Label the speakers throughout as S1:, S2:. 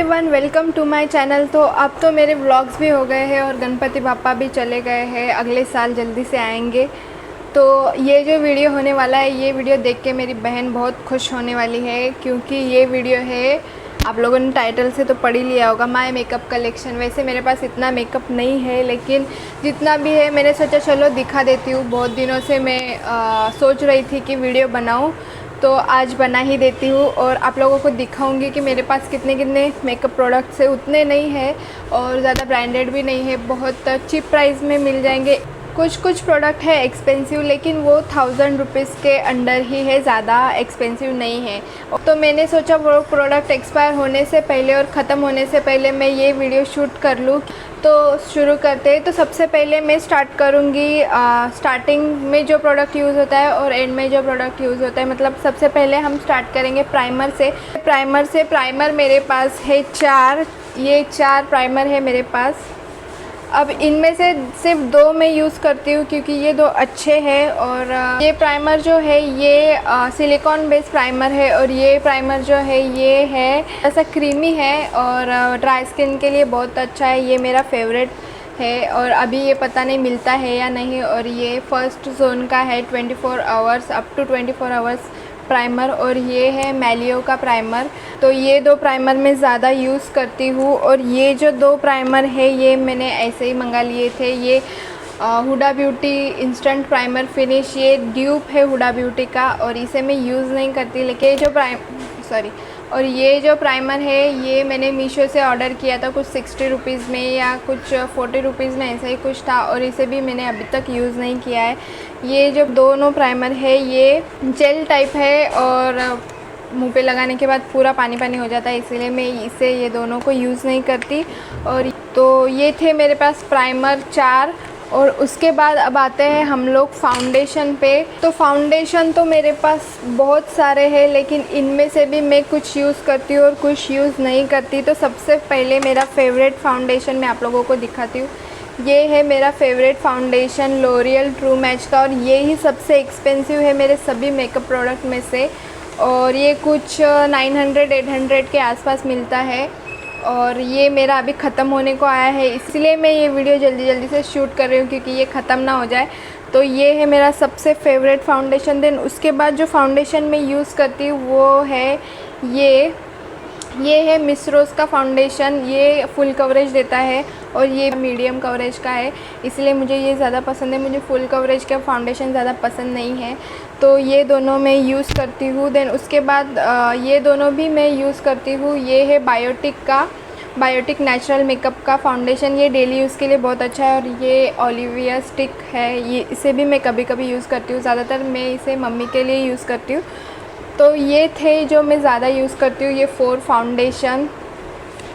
S1: Everyone, welcome to my channel. तो अब तो मेरे व्लॉग्स भी हो गए हैं और गणपति बापा भी चले गए हैं, अगले साल जल्दी से आएंगे। तो ये जो वीडियो होने वाला है, ये वीडियो देख के मेरी बहन बहुत खुश होने वाली है, क्योंकि ये वीडियो है, आप लोगों ने टाइटल से तो पढ़ ही लिया होगा, माय मेकअप कलेक्शन। वैसे मेरे पास इतना मेकअप नहीं है, लेकिन जितना भी है मैंने सोचा चलो दिखा देती हूँ। बहुत दिनों से मैं सोच रही थी कि वीडियो बनाऊँ, तो आज बना ही देती हूँ और आप लोगों को दिखाऊंगी कि मेरे पास कितने कितने मेकअप प्रोडक्ट्स है। उतने नहीं है और ज़्यादा ब्रांडेड भी नहीं है, बहुत चीप प्राइस में मिल जाएंगे। कुछ प्रोडक्ट है एक्सपेंसिव, लेकिन वो 1000 रुपीज़ के अंडर ही है, ज़्यादा एक्सपेंसिव नहीं है। तो मैंने सोचा वो प्रोडक्ट एक्सपायर होने से पहले और ख़त्म होने से पहले मैं ये वीडियो शूट कर लूँ। तो शुरू करते हैं। तो सबसे पहले मैं स्टार्ट करूँगी स्टार्टिंग में जो प्रोडक्ट यूज़ होता है और एंड में जो प्रोडक्ट यूज़ होता है। मतलब सबसे पहले हम स्टार्ट करेंगे प्राइमर से। प्राइमर मेरे पास है 4, ये 4 प्राइमर है मेरे पास। अब इनमें से सिर्फ 2 मैं यूज़ करती हूँ, क्योंकि ये 2 अच्छे हैं। और ये प्राइमर जो है ये सिलिकॉन बेस्ड प्राइमर है, और ये प्राइमर जो है ये है ऐसा क्रीमी है और ड्राई स्किन के लिए बहुत अच्छा है। ये मेरा फेवरेट है और अभी ये पता नहीं मिलता है या नहीं। और ये फर्स्ट जोन का है, 24 hours up to 24 hours primer. और ये है मैलियो का प्राइमर। तो ये 2 प्राइमर मैं ज़्यादा यूज़ करती हूँ। और ये जो 2 प्राइमर है ये मैंने ऐसे ही मंगा लिए थे। ये Huda Beauty instant primer finish, ये ड्यूप है हुडा ब्यूटी का, और इसे मैं यूज़ नहीं करती। लेकिन ये जो प्राइमर है ये मैंने मीशो से ऑर्डर किया था, कुछ 60 रुपीज़ में या कुछ 40 रुपीज़ में, ऐसा ही कुछ था। और इसे भी मैंने अभी तक यूज़ नहीं किया है। ये जो दोनों प्राइमर है ये जेल टाइप है और मुंह पे लगाने के बाद पूरा पानी पानी हो जाता है, इसीलिए मैं ये दोनों को यूज़ नहीं करती। और तो ये थे मेरे पास प्राइमर 4। और उसके बाद अब आते हैं हम लोग फाउंडेशन पे। तो फाउंडेशन तो मेरे पास बहुत सारे हैं, लेकिन इनमें से भी मैं कुछ यूज़ करती हूँ और कुछ यूज़ नहीं करती। तो सबसे पहले मेरा फेवरेट फाउंडेशन मैं आप लोगों को दिखाती हूँ। ये है मेरा favourite foundation L'Oréal true match का, और ये ही सबसे एक्सपेंसिव है मेरे सभी मेकअप प्रोडक्ट में से। और ये कुछ 900-800 के आसपास मिलता है। और ये मेरा अभी ख़त्म होने को आया है, इसलिए मैं ये वीडियो जल्दी से शूट कर रही हूँ, क्योंकि ये ख़त्म ना हो जाए। तो ये है मेरा सबसे फेवरेट फाउंडेशन। देन उसके बाद जो फाउंडेशन मैं यूज़ करती हूँ वो है ये है मिस रोज़ का फाउंडेशन। ये फुल कवरेज देता है और ये मीडियम कवरेज का है, इसलिए मुझे ये ज़्यादा पसंद है। मुझे फुल कवरेज का फाउंडेशन ज़्यादा पसंद नहीं है, तो ये दोनों मैं यूज़ करती हूँ। देन उसके बाद ये दोनों भी मैं यूज़ करती हूँ। ये है बायोटिक नेचुरल मेकअप का फाउंडेशन। ये डेली यूज़ के लिए बहुत अच्छा है। और ये ओलिविया स्टिक है, ये इसे भी मैं कभी कभी यूज़ करती हूँ। ज़्यादातर मैं इसे मम्मी के लिए यूज़ करती हूँ। तो ये थे जो मैं ज़्यादा यूज़ करती हूँ, ये 4 फाउंडेशन।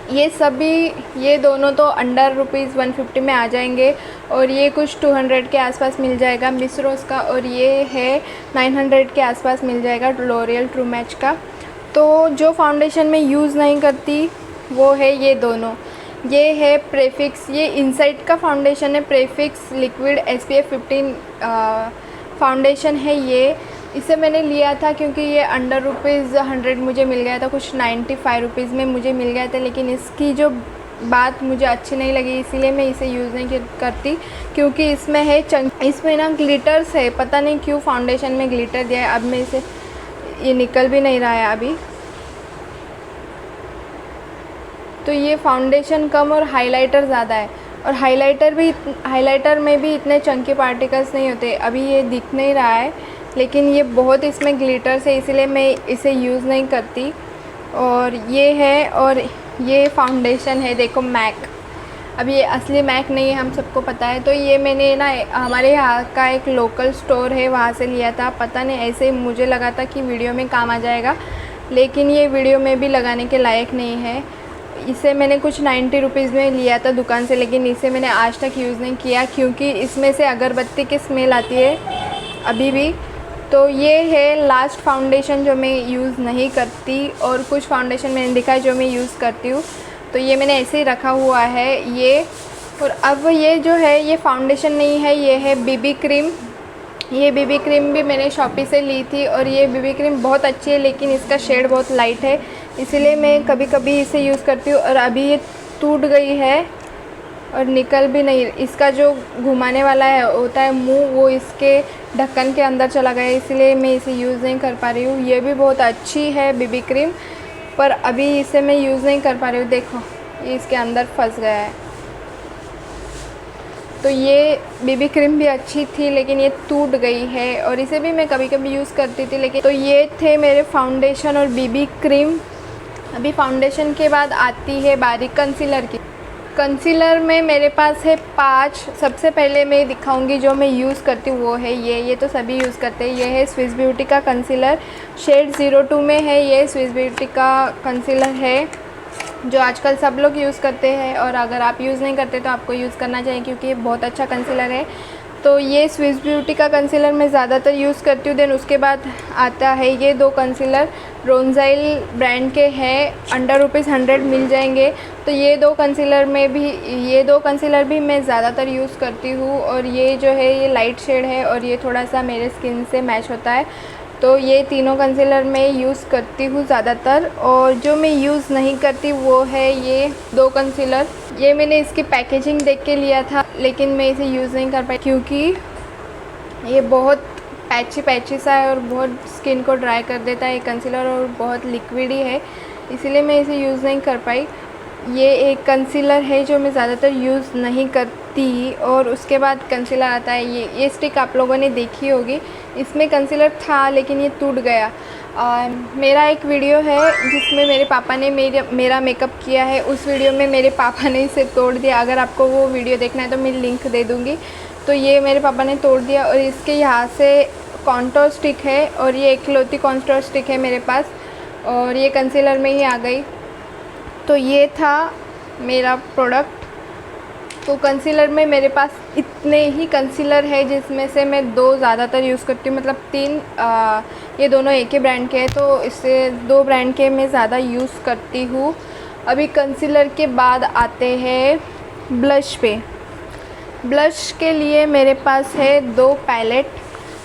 S1: ये दोनों तो अंडर ₹150 में आ जाएंगे, और ये कुछ 200 के आसपास मिल जाएगा मिस रोज़ का, और ये है 900 के आसपास मिल जाएगा लॉरियल ट्रू मैच का। तो जो फाउंडेशन मैं यूज़ नहीं करती वो है ये दोनों। ये है प्रेफिक्स, ये इनसाइड का फाउंडेशन है, प्रेफिक्स लिक्विड SPF 15 फाउंडेशन है ये। इसे मैंने लिया था क्योंकि ये अंडर ₹100 मुझे मिल गया था, कुछ 95 रुपीज़ में मुझे मिल गया था। लेकिन इसकी जो बात मुझे अच्छी नहीं लगी, इसीलिए मैं इसे यूज़ नहीं करती, क्योंकि इसमें है इसमें ना ग्लिटर्स है। पता नहीं क्यों फाउंडेशन में ग्लिटर दिया है। अब मैं इसे ये निकल भी नहीं रहा है अभी। तो ये फाउंडेशन कम और हाइलाइटर ज़्यादा है, और हाइलाइटर में भी इतने चंकी पार्टिकल्स नहीं होते। अभी ये दिख नहीं रहा है, लेकिन ये बहुत इसमें ग्लिटर्स है, इसीलिए मैं इसे यूज़ नहीं करती। और ये है, और ये फाउंडेशन है, देखो मैक। अब ये असली मैक नहीं है, हम सबको पता है। तो ये मैंने ना हमारे यहाँ का एक लोकल स्टोर है, वहाँ से लिया था। पता नहीं, ऐसे ही मुझे लगा था कि वीडियो में काम आ जाएगा, लेकिन ये वीडियो में भी लगाने के लायक नहीं है। इसे मैंने कुछ 90 रुपीज़ में लिया था दुकान से, लेकिन इसे मैंने आज तक यूज़ नहीं किया, क्योंकि इसमें से अगरबत्ती की स्मेल आती है अभी भी। तो ये है लास्ट फाउंडेशन जो मैं यूज़ नहीं करती, और कुछ फाउंडेशन मैंने दिखा है जो मैं यूज़ करती हूँ। तो ये मैंने ऐसे ही रखा हुआ है ये। और अब ये जो है ये फाउंडेशन नहीं है, ये है BB क्रीम। ये BB क्रीम भी मैंने शॉपी से ली थी, और ये BB क्रीम बहुत अच्छी है, लेकिन इसका शेड बहुत लाइट है, इसीलिए मैं कभी कभी इसे यूज़ करती हूँ। और अभी ये टूट गई है और निकल भी नहीं, इसका जो घुमाने वाला है होता है मुंह, वो इसके ढक्कन के अंदर चला गया है, इसलिए मैं इसे यूज़ नहीं कर पा रही हूँ। ये भी बहुत अच्छी है बीबी क्रीम, पर अभी इसे मैं यूज़ नहीं कर पा रही हूँ। देखो ये इसके अंदर फंस गया है। तो ये बीबी क्रीम भी अच्छी थी लेकिन ये टूट गई है, और इसे भी मैं कभी कभी यूज़ करती थी लेकिन। तो ये थे मेरे फाउंडेशन और बीबी क्रीम। अभी फाउंडेशन के बाद आती है बारीक कंसीलर की। कंसीलर में मेरे पास है 5। सबसे पहले मैं दिखाऊंगी जो मैं यूज़ करती हूँ वो है ये तो सभी यूज़ करते हैं। ये है स्विस ब्यूटी का कंसीलर, शेड 02 में है। ये स्विस ब्यूटी का कंसीलर है जो आजकल सब लोग यूज़ करते हैं, और अगर आप यूज़ नहीं करते तो आपको यूज़ करना चाहिए क्योंकि ये बहुत अच्छा कंसीलर है। तो ये स्विस ब्यूटी का कंसीलर मैं ज़्यादातर यूज़ करती हूँ। देन उसके बाद आता है ये 2 कंसीलर रोनजाइल ब्रांड के हैं, अंडर ₹100 मिल जाएंगे। तो ये 2 कंसीलर भी मैं ज़्यादातर यूज़ करती हूँ। और ये जो है ये लाइट शेड है और ये थोड़ा सा मेरे स्किन से मैच होता है। तो ये तीनों कंसीलर मैं यूज़ करती हूँ ज़्यादातर। और जो मैं यूज़ नहीं करती वो है ये 2 कंसीलर। ये मैंने इसकी पैकेजिंग देख के लिया था लेकिन मैं इसे यूज़ नहीं कर पाई क्योंकि ये बहुत पैची सा है और बहुत स्किन को ड्राई कर देता है ये कंसीलर, और बहुत लिक्विडी है, इसीलिए मैं इसे यूज़ नहीं कर पाई। ये एक कंसीलर है जो मैं ज़्यादातर यूज़ नहीं करती। और उसके बाद कंसीलर आता है ये स्टिक आप लोगों ने देखी होगी। इसमें कंसीलर था लेकिन ये टूट गया। मेरा एक वीडियो है जिसमें मेरे पापा ने मेरा मेकअप किया है, उस वीडियो में मेरे पापा ने इसे तोड़ दिया। अगर आपको वो वीडियो देखना है तो मैं लिंक दे दूँगी। तो ये मेरे पापा ने तोड़ दिया और इसके यहाँ से कॉन्टोर स्टिक है और ये इकलौती कॉन्टोर स्टिक है मेरे पास, और ये कंसीलर में ही आ गई। तो ये था मेरा प्रोडक्ट। तो कंसीलर में मेरे पास इतने ही कंसीलर है जिसमें से मैं 2 ज़्यादातर यूज़ करती हूँ, मतलब 3 ये दोनों एक ही ब्रांड के हैं तो इससे 2 ब्रांड के मैं ज़्यादा यूज़ करती हूँ। अभी कंसीलर के बाद आते हैं ब्लश पे। ब्लश के लिए मेरे पास है 2 पैलेट।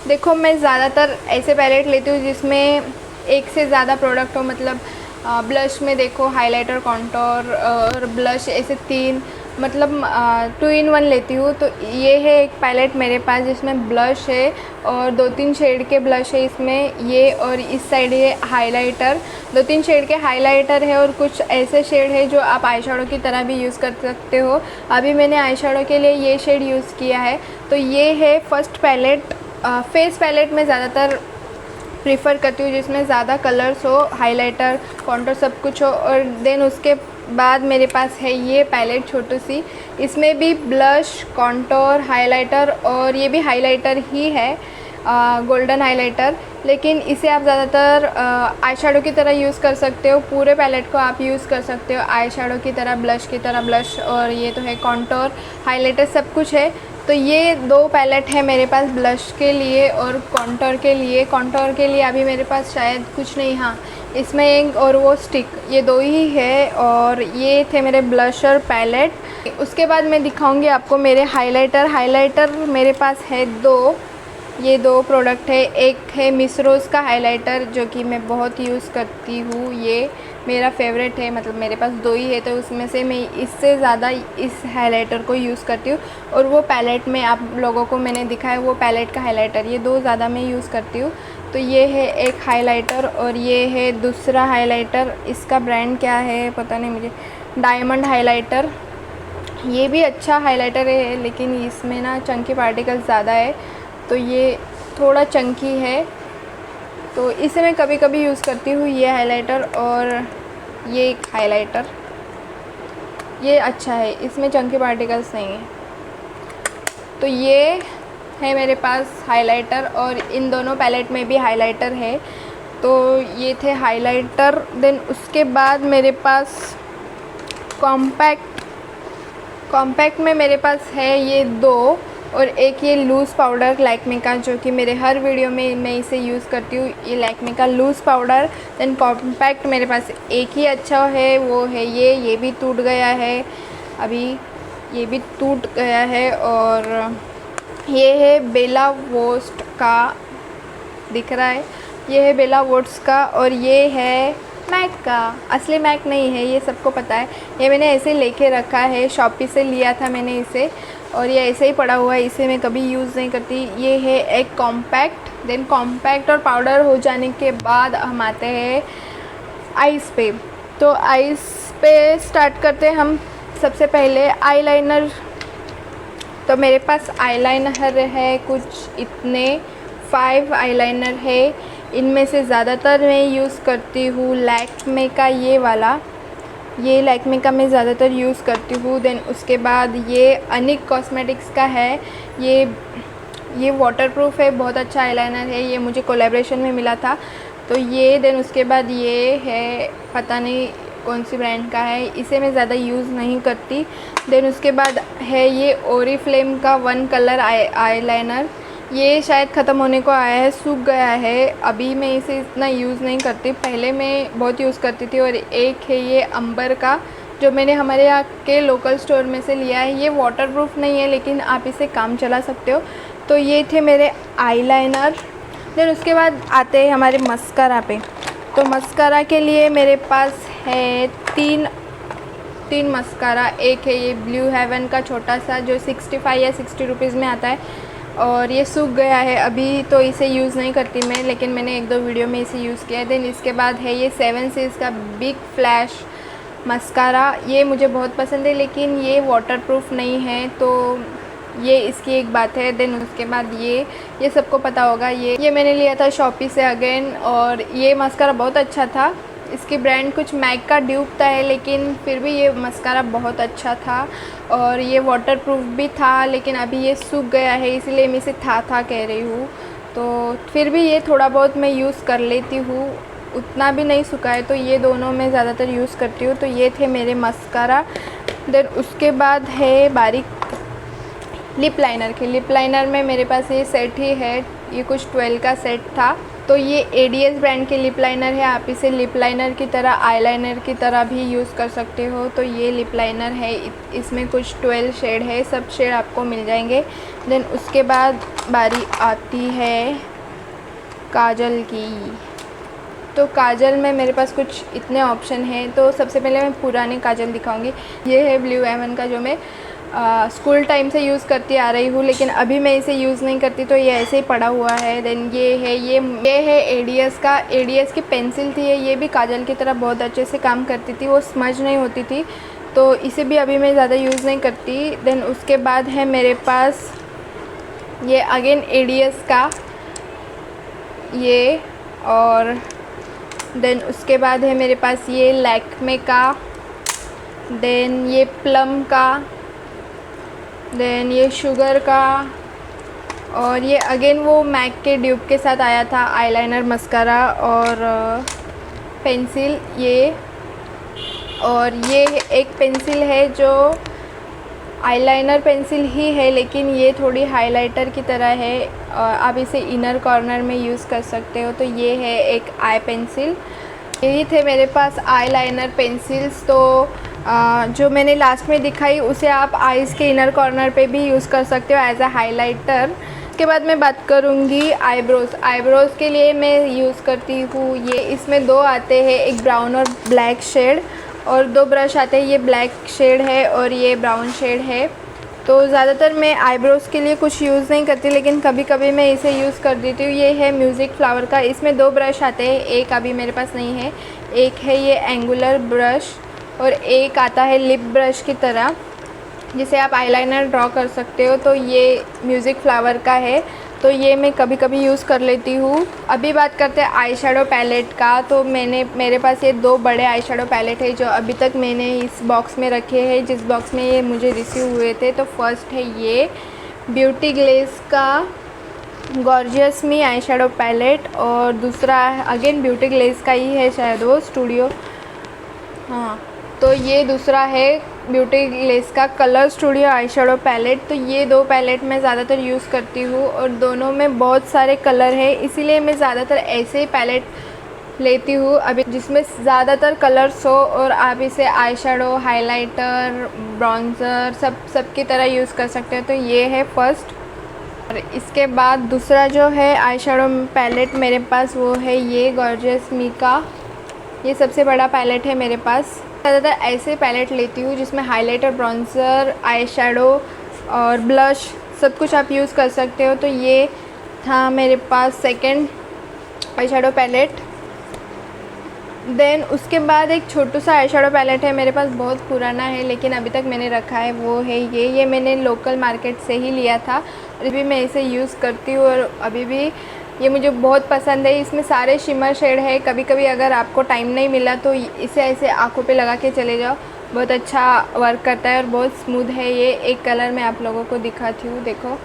S1: देखो मैं ज़्यादातर ऐसे पैलेट लेती हूँ जिसमें एक से ज़्यादा प्रोडक्ट हो, मतलब ब्लश में देखो हाइलाइटर, कॉन्टोर और ब्लश, ऐसे 3 मतलब 2 in 1 लेती हूँ। तो ये है एक पैलेट मेरे पास जिसमें ब्लश है और 2-3 शेड के ब्लश है इसमें, ये और इस साइड ये हाइलाइटर, 2-3 शेड के हाइलाइटर है और कुछ ऐसे शेड है जो आप आई शेडो की तरह भी यूज़ कर सकते हो। अभी मैंने आई शेडो के लिए ये शेड यूज़ किया है। तो ये है फर्स्ट पैलेट। फेस पैलेट में ज़्यादातर प्रीफर करती हूँ जिसमें ज़्यादा कलर्स हो, हाइलाइटर, कॉन्टोर सब कुछ हो। और देन उसके बाद मेरे पास है ये पैलेट छोटी सी, इसमें भी ब्लश, कॉन्टोर, हाइलाइटर और ये भी हाइलाइटर ही है, गोल्डन हाइलाइटर। लेकिन इसे आप ज़्यादातर आई शेडो की तरह यूज़ कर सकते हो। पूरे पैलेट को आप यूज़ कर सकते हो आई शेडो की तरह, ब्लश की तरह ब्लश, और ये तो है कॉन्टोर, हाइलाइटर सब कुछ है। तो ये 2 पैलेट है मेरे पास ब्लश के लिए और कॉन्टोर के लिए। कॉन्टोर के लिए अभी मेरे पास शायद कुछ नहीं, हाँ इसमें एक और वो स्टिक, ये 2 ही है। और ये थे मेरे ब्लशर पैलेट। उसके बाद मैं दिखाऊंगी आपको मेरे हाइलाइटर। हाइलाइटर मेरे पास है 2, ये 2 प्रोडक्ट है। एक है मिस रोज़ का हाइलाइटर जो कि मैं बहुत यूज़ करती हूँ, ये मेरा फेवरेट है, मतलब मेरे पास 2 ही है तो उसमें से मैं इससे ज़्यादा इस हाइलाइटर को यूज़ करती हूँ। और वो पैलेट में आप लोगों को मैंने दिखाया वो पैलेट का हाइलाइटर, ये 2 ज़्यादा मैं यूज़ करती हूँ। तो ये है एक हाइलाइटर और ये है दूसरा हाइलाइटर, इसका ब्रांड क्या है पता नहीं मुझे, डायमंड हाइलाइटर। ये भी अच्छा हाइलाइटर है लेकिन इसमें ना चंकी पार्टिकल्स ज़्यादा है तो ये थोड़ा चंकी है, तो इसे मैं कभी कभी यूज़ करती हूँ ये हाइलाइटर। और ये एक हाइलाइटर, ये अच्छा है, इसमें चंकी पार्टिकल्स नहीं है। तो ये है मेरे पास हाइलाइटर और इन दोनों पैलेट में भी हाइलाइटर है। तो ये थे हाइलाइटर। देन उसके बाद मेरे पास कॉम्पैक्ट में मेरे पास है ये 2 और एक ये लूज़ पाउडर लैक्मे का, जो कि मेरे हर वीडियो में मैं इसे यूज़ करती हूँ, ये लैक्मे का लूज़ पाउडर। देन कॉम्पैक्ट मेरे पास एक ही अच्छा है, वो है ये भी टूट गया है, अभी ये भी टूट गया है। और ये है बेला वोस्ट का, दिख रहा है, ये है बेला वोट्स का। और ये है मैक का, असली मैक नहीं है, ये सबको पता है। ये मैंने ऐसे लेके रखा है, शॉपी से लिया था मैंने इसे, और ये ऐसे ही पड़ा हुआ है, इसे मैं कभी यूज़ नहीं करती। ये है एक कॉम्पैक्ट। देन कॉम्पैक्ट और पाउडर हो जाने के बाद हम आते हैं आइज़ पे। तो आइज़ पे स्टार्ट करते हैं हम। सबसे पहले आईलाइनर। तो मेरे पास आईलाइनर है कुछ इतने 5 आईलाइनर है। इनमें से ज़्यादातर मैं यूज़ करती हूँ लैक्मे का ये वाला, ये लैक्मे का मैं ज़्यादातर यूज़ करती हूँ। देन उसके बाद ये अनिक कॉस्मेटिक्स का है, ये वाटरप्रूफ है, बहुत अच्छा आईलाइनर है, ये मुझे कोलैबोरेशन में मिला था। तो ये देन उसके बाद ये है, पता नहीं कौन सी ब्रांड का है, इसे मैं ज़्यादा यूज़ नहीं करती। देन उसके बाद है ये ओरीफ्लेम का 1 कलर आईलाइनर। ये शायद ख़त्म होने को आया है, सूख गया है, अभी मैं इसे इतना यूज़ नहीं करती, पहले मैं बहुत यूज़ करती थी। और एक है ये अंबर का, जो मैंने हमारे यहाँ के लोकल स्टोर में से लिया है। ये वाटरप्रूफ नहीं है, लेकिन आप इसे काम चला सकते हो। तो ये थे मेरे आईलाइनर। देन उसके बाद आते हैं हमारे मस्कारा पे। तो मस्कारा के लिए मेरे पास है तीन मस्कारा। एक है ये ब्लू हेवन का छोटा सा, जो 65 या 60 रुपीज़ में आता है, और ये सूख गया है अभी, तो इसे यूज़ नहीं करती मैं, लेकिन मैंने 1-2 वीडियो में इसे यूज़ किया है। देन इसके बाद है ये 7 सीज़ का बिग फ्लैश मस्कारा। ये मुझे बहुत पसंद है, लेकिन ये वाटरप्रूफ नहीं है, तो ये इसकी एक बात है। देन उसके बाद ये सबको पता होगा, ये मैंने लिया था शॉपी से अगेन, और ये मस्कारा बहुत अच्छा था। इसकी ब्रांड कुछ मैक का ड्यूब था है, लेकिन फिर भी ये मस्कारा बहुत अच्छा था, और ये वाटरप्रूफ भी था, लेकिन अभी ये सूख गया है, इसलिए मैं इसे था कह रही हूँ। तो फिर भी ये थोड़ा बहुत मैं यूज़ कर लेती हूँ, उतना भी नहीं सूखा है, तो ये दोनों मैं ज़्यादातर यूज़ करती हूँ। तो ये थे मेरे मस्कारा। देन उसके बाद है बारीक लिप लाइनर के। लिप लाइनर में मेरे पास ये सेट ही है, ये कुछ 12 का सेट था। तो ये एडीएस ब्रांड के लिप लाइनर है, आप इसे लिप लाइनर की तरह आईलाइनर की तरह भी यूज़ कर सकते हो। तो ये लिप लाइनर है, इसमें कुछ 12 शेड है, सब शेड आपको मिल जाएंगे। देन उसके बाद बारी आती है काजल की। तो काजल में मेरे पास कुछ इतने ऑप्शन हैं। तो सबसे पहले मैं पुराने काजल दिखाऊंगी। ये है ब्लू हेवन का, जो मैं स्कूल टाइम से यूज़ करती आ रही हूँ, लेकिन अभी मैं इसे यूज़ नहीं करती, तो ये ऐसे ही पड़ा हुआ है। देन ये है एडीएस का। एडीएस की पेंसिल थी ये भी काजल की तरह बहुत अच्छे से काम करती थी, वो स्मज नहीं होती थी, तो इसे भी अभी मैं ज़्यादा यूज़ नहीं करती। देन उसके बाद है मेरे पास ये अगेन एडीएस का ये, और देन उसके बाद है मेरे पास ये लैक्मे का, देन ये प्लम का, देन ये शुगर का, और ये अगेन वो मैक के ड्यूब के साथ आया था आईलाइनर, मस्कारा और पेंसिल ये। और ये एक पेंसिल है जो आईलाइनर पेंसिल ही है, लेकिन ये थोड़ी हाइलाइटर की तरह है, आप इसे इनर कॉर्नर में यूज़ कर सकते हो। तो ये है एक आई पेंसिल। यही थे मेरे पास आईलाइनर पेंसिल्स। तो जो मैंने लास्ट में दिखाई उसे आप आईज़ के इनर कॉर्नर पे भी यूज़ कर सकते हो एज अ हाइलाइटर। उसके बाद मैं बात करूँगी आईब्रोज़ के लिए मैं यूज़ करती हूँ ये, इसमें 2 आते हैं, एक ब्राउन और ब्लैक शेड, और 2 ब्रश आते हैं, ये ब्लैक शेड है और ये ब्राउन शेड है। तो ज़्यादातर मैं आईब्रोज़ के लिए कुछ यूज़ नहीं करती, लेकिन कभी कभी मैं इसे यूज़ कर देती हूँ। ये है म्यूज़िक फ्लावर का, इसमें 2 ब्रश आते हैं, एक अभी मेरे पास नहीं है, एक है ये एंगुलर ब्रश और एक आता है लिप ब्रश की तरह, जिसे आप आईलाइनर ड्रॉ कर सकते हो। तो ये म्यूज़िक फ्लावर का है, तो ये मैं कभी कभी यूज़ कर लेती हूँ। अभी बात करते हैं आई शेडो पैलेट का। तो मेरे पास ये 2 बड़े आई शेडो पैलेट है, जो अभी तक मैंने इस बॉक्स में रखे हैं, जिस बॉक्स में ये मुझे रिसीव हुए थे। तो फर्स्ट है ये ब्यूटी ग्लेस का गॉर्जियस मी आई शेडो पैलेट, और दूसरा अगेन ब्यूटी ग्लेस का ही है शायद, वो स्टूडियो, हाँ। तो ये दूसरा है ब्यूटी ग्लेस का colour studio eye shadow palette. तो ये 2 पैलेट मैं ज़्यादातर यूज़ करती हूँ, और दोनों में बहुत सारे कलर है, इसीलिए मैं ज़्यादातर ऐसे ही पैलेट लेती हूँ अभी, जिसमें ज़्यादातर कलर्स हो, और आप इसे आई शेडो, हाइलाइटर, ब्रॉन्ज़र सब की तरह यूज़ कर सकते हो। तो ये है फर्स्ट। और इसके बाद दूसरा जो है आई शेडो पैलेट मेरे पास, वो है ये गॉर्जियस मी का ये सबसे बड़ा पैलेट है मेरे पास। ज़्यादातर ऐसे पैलेट लेती हूँ जिसमें हाइलाइटर, ब्रॉन्ज़र, आई शैडो और ब्लश सब कुछ आप यूज़ कर सकते हो। तो ये था मेरे पास second eye shadow palette. Then उसके बाद एक छोटू सा आई शैडो पैलेट है मेरे पास, बहुत पुराना है लेकिन अभी तक मैंने रखा है, वो है ये मैंने लोकल मार्केट से ही लिया था और अभी मैं इसे यूज़ करती हूँ और अभी भी ये मुझे बहुत पसंद है। इसमें सारे शिमर शेड है। कभी कभी अगर आपको टाइम नहीं मिला तो इसे ऐसे आँखों पे लगा के चले जाओ, बहुत अच्छा वर्क करता है और बहुत स्मूथ है। ये एक कलर मैं आप लोगों को दिखाती हूँ, देखो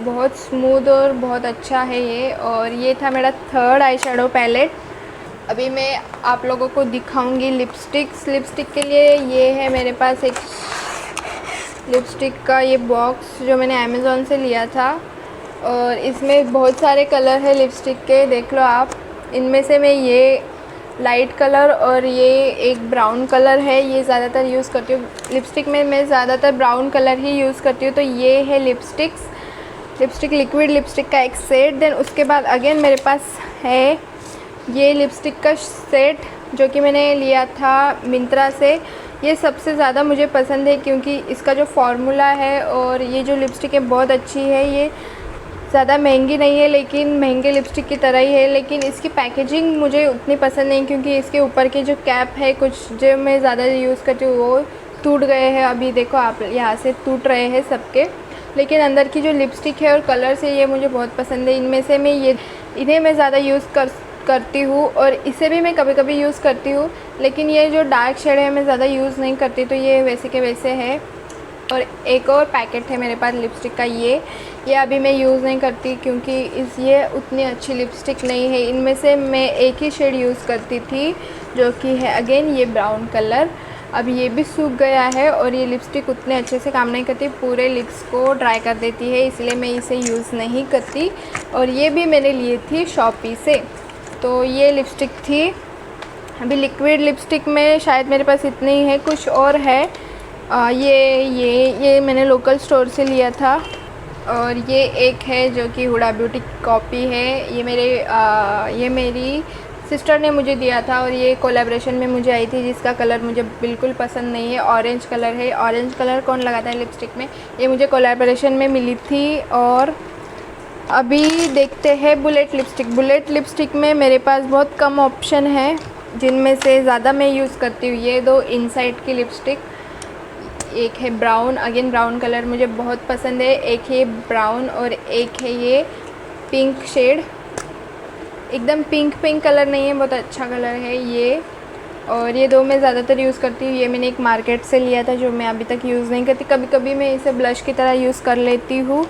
S1: बहुत स्मूथ और बहुत अच्छा है ये। और ये था मेरा थर्ड आई शैडो पैलेट। अभी मैं आप लोगों को दिखाऊंगी लिपस्टिक के लिए ये है मेरे पास एक लिपस्टिक का ये बॉक्स जो मैंने अमेज़ॉन से लिया था और इसमें बहुत सारे कलर है लिपस्टिक के, देख लो आप। इनमें से मैं ये लाइट कलर और ये एक ब्राउन कलर है, ये ज़्यादातर यूज़ करती हूँ। लिपस्टिक में मैं ज़्यादातर ब्राउन कलर ही यूज़ करती हूँ। तो ये है लिपस्टिक लिक्विड लिपस्टिक का एक सेट। देन उसके बाद अगेन मेरे पास है ये लिपस्टिक का सेट जो कि मैंने लिया था मिंत्रा से। ये सबसे ज़्यादा मुझे पसंद है क्योंकि इसका जो फार्मूला है और ये जो लिपस्टिक है बहुत अच्छी है। ये ज़्यादा महंगी नहीं है लेकिन महंगे लिपस्टिक की तरह ही है, लेकिन इसकी पैकेजिंग मुझे उतनी पसंद नहीं क्योंकि इसके ऊपर की जो कैप है कुछ जो मैं ज़्यादा यूज़ करती हूँ वो टूट गए हैं। अभी देखो आप यहाँ से टूट रहे हैं सबके, लेकिन अंदर की जो लिपस्टिक है और कलर्स है ये मुझे बहुत पसंद है। इनमें से मैं इन्हें मैं ज़्यादा यूज़ करती हूँ और इसे भी मैं कभी कभी यूज़ करती हूँ, लेकिन ये जो डार्क शेड है मैं ज़्यादा यूज़ नहीं करती, तो ये वैसे के वैसे है। और एक और पैकेट है मेरे पास लिपस्टिक का, ये अभी मैं यूज़ नहीं करती क्योंकि ये उतनी अच्छी लिपस्टिक नहीं है। इनमें से मैं एक ही शेड यूज़ करती थी जो कि है अगेन ये ब्राउन कलर। अब ये भी सूख गया है और ये लिपस्टिक उतने अच्छे से काम नहीं करती, पूरे लिप्स को ड्राई कर देती है, इसलिए मैं इसे यूज़ नहीं करती। और ये भी मैंने ली थी शॉपी से। तो ये लिपस्टिक थी। अभी लिक्विड लिपस्टिक में शायद मेरे पास इतनी ही है, कुछ और है। ये मैंने लोकल स्टोर से लिया था और ये एक है जो कि हुडा ब्यूटी कॉपी है। ये मेरी सिस्टर ने मुझे दिया था और ये कोलैबोरेशन में मुझे आई थी, जिसका कलर मुझे बिल्कुल पसंद नहीं है। ऑरेंज कलर है, ऑरेंज कलर कौन लगाता है लिपस्टिक में। ये मुझे कोलैबोरेशन में मिली थी। और अभी देखते हैं बुलेट लिपस्टिक में मेरे पास बहुत कम ऑप्शन है, जिनमें से ज़्यादा मैं यूज़ करती हूँ ये दो इनसाइड की लिपस्टिक। एक है ब्राउन, अगेन ब्राउन कलर मुझे बहुत पसंद है। एक है ब्राउन और एक है ये पिंक शेड, एकदम पिंक कलर नहीं है, बहुत अच्छा कलर है ये। और ये दो मैं ज़्यादातर यूज़ करती हूँ। ये मैंने एक मार्केट से लिया था जो मैं अभी तक यूज़ नहीं करती, कभी कभी मैं इसे ब्लश की तरह यूज़ कर लेती हूँ।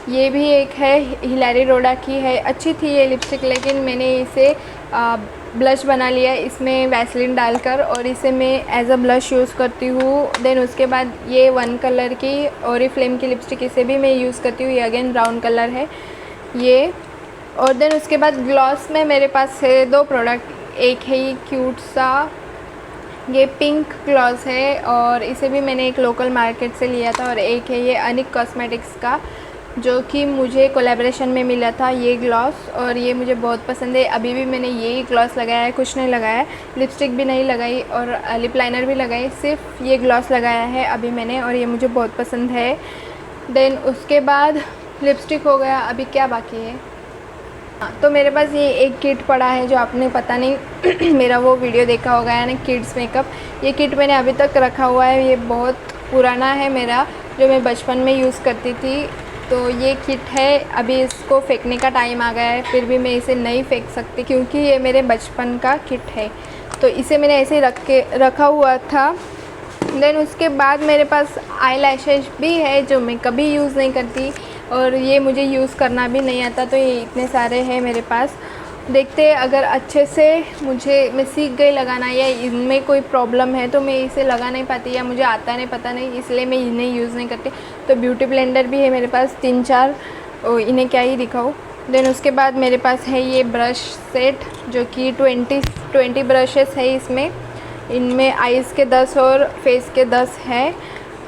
S1: ये भी एक है हिलारी रोडा की है, अच्छी थी ये लिपस्टिक, लेकिन मैंने इसे ब्लश बना लिया इसमें वैसलीन डालकर और इसे मैं एज अ ब्लश यूज़ करती हूँ। देन उसके बाद ये वन कलर की ओरिफ्लेम की लिपस्टिक, इसे भी मैं यूज़ करती हूँ। ये अगेन ब्राउन कलर है ये। और देन उसके बाद ग्लॉस में मेरे पास है दो प्रोडक्ट। एक है ये क्यूट सा ये पिंक ग्लॉस है और इसे भी मैंने एक लोकल मार्केट से लिया था। और एक है ये अनिक कॉस्मेटिक्स का जो कि मुझे कोलैबोरेशन में मिला था ये ग्लॉस, और ये मुझे बहुत पसंद है। अभी भी मैंने यही ग्लॉस लगाया है, कुछ नहीं लगाया है, लिपस्टिक भी नहीं लगाई और लिप लाइनर भी लगाई, सिर्फ ये ग्लॉस लगाया है अभी मैंने, और ये मुझे बहुत पसंद है। देन उसके बाद लिपस्टिक हो गया, अभी क्या बाकी है। तो मेरे पास ये एक किट पड़ा है जो आपने पता नहीं मेरा वो वीडियो देखा होगा, यानी किड्स मेकअप। ये किट मैंने अभी तक रखा हुआ है, ये बहुत पुराना है मेरा, जो मैं बचपन में यूज़ करती थी। तो ये किट है, अभी इसको फेंकने का टाइम आ गया है, फिर भी मैं इसे नहीं फेंक सकती क्योंकि ये मेरे बचपन का किट है। तो इसे मैंने ऐसे रखा हुआ था। देन उसके बाद मेरे पास आई लैशेज भी है जो मैं कभी यूज़ नहीं करती और ये मुझे यूज़ करना भी नहीं आता। तो ये इतने सारे हैं मेरे पास, देखते अगर अच्छे से मैं सीख गई लगाना या इनमें कोई प्रॉब्लम है तो मैं इसे लगा नहीं पाती या मुझे आता नहीं, पता नहीं, इसलिए मैं इन्हें यूज़ नहीं करती। तो ब्यूटी ब्लेंडर भी है मेरे पास 3-4, इन्हें क्या ही दिखाऊँ। देन उसके बाद मेरे पास है ये ब्रश सेट जो कि 20 ब्रशेस है इसमें, इनमें आईज़ के 10 और फेस के 10 हैं।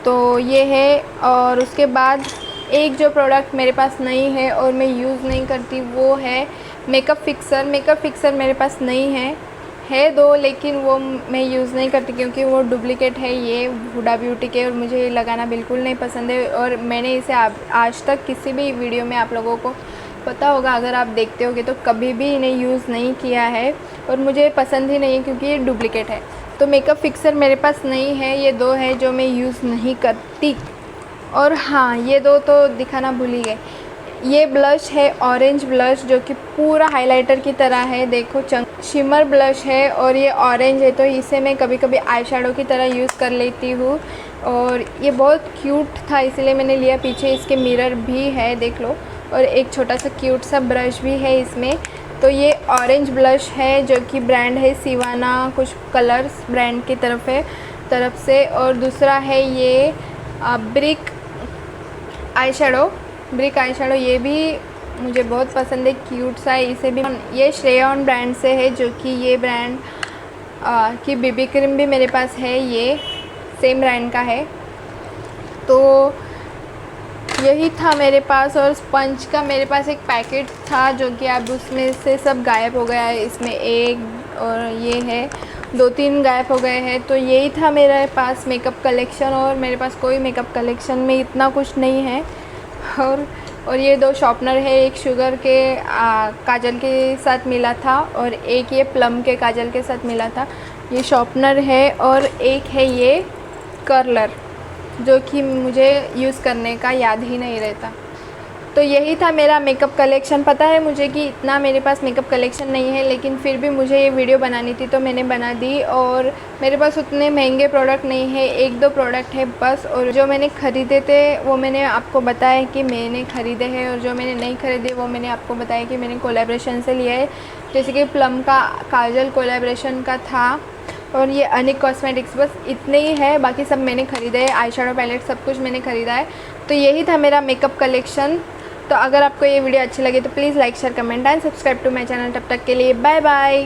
S1: तो ये है। और उसके बाद एक जो प्रोडक्ट मेरे पास नहीं है और मैं यूज़ नहीं करती वो है मेकअप फिक्सर मेरे पास नहीं है दो, लेकिन वो मैं यूज़ नहीं करती क्योंकि वो डुप्लीकेट है, ये हुडा ब्यूटी के, और मुझे ये लगाना बिल्कुल नहीं पसंद है। और मैंने इसे आज तक किसी भी वीडियो में, आप लोगों को पता होगा अगर आप देखते होगे, तो कभी भी इन्हें यूज़ नहीं किया है और मुझे पसंद ही नहीं है क्योंकि ये डुप्लीकेट है। तो मेकअप फिक्सर मेरे पास नहीं है, ये दो है जो मैं यूज़ नहीं करती। और हाँ, ये दो तो दिखाना भूल ही गए। ये ब्लश है ऑरेंज ब्लश, जो कि पूरा हाइलाइटर की तरह है, देखो शिमर ब्लश है और ये ऑरेंज है, तो इसे मैं कभी कभी आई शैडो की तरह यूज़ कर लेती हूँ। और ये बहुत क्यूट था इसलिए मैंने लिया। पीछे इसके मिरर भी है, देख लो, और एक छोटा सा क्यूट सा ब्रश भी है इसमें। तो ये ऑरेंज ब्लश है जो कि ब्रांड है सिवाना कुछ कलर्स ब्रांड की तरफ से। और दूसरा है ये ब्रिक आई शैडो, ये भी मुझे बहुत पसंद है, क्यूट सा है। इसे भी ये श्रेयॉन ब्रांड से है, जो कि ये ब्रांड की बीबी क्रीम भी मेरे पास है, ये सेम ब्रांड का है। तो यही था मेरे पास। और स्पंज का मेरे पास एक पैकेट था जो कि अब उसमें से सब गायब हो गया है। इसमें एक और ये है, 2-3 गायब हो गए हैं। तो यही था मेरे पास मेकअप कलेक्शन, और मेरे पास कोई मेकअप कलेक्शन में इतना कुछ नहीं है। और ये 2 शॉर्पनर है, एक शुगर के काजल के साथ मिला था और एक ये प्लम के काजल के साथ मिला था, ये शॉर्पनर है। और एक है ये कर्लर, जो कि मुझे यूज़ करने का याद ही नहीं रहता। तो यही था मेरा मेकअप कलेक्शन। पता है मुझे कि इतना मेरे पास मेकअप कलेक्शन नहीं है, लेकिन फिर भी मुझे ये वीडियो बनानी थी तो मैंने बना दी। और मेरे पास उतने महंगे प्रोडक्ट नहीं है, 1-2 प्रोडक्ट है बस। और जो मैंने ख़रीदे थे वो मैंने आपको बताया कि मैंने ख़रीदे हैं, और जो मैंने नहीं ख़रीदे वो मैंने आपको बताया कि मैंने कोलैबोरेशन से लिया है। जैसे कि प्लम का काजल कोलैबोरेशन का था, और ये अनिक कॉस्मेटिक्स, बस इतने ही है, बाकी सब मैंने ख़रीदा है। आई शैडो पैलेट सब कुछ मैंने ख़रीदा है। तो यही था मेरा मेकअप कलेक्शन। तो अगर आपको ये वीडियो अच्छी लगी तो please like share comment and subscribe to my channel. तब तक के लिए बाय बाय।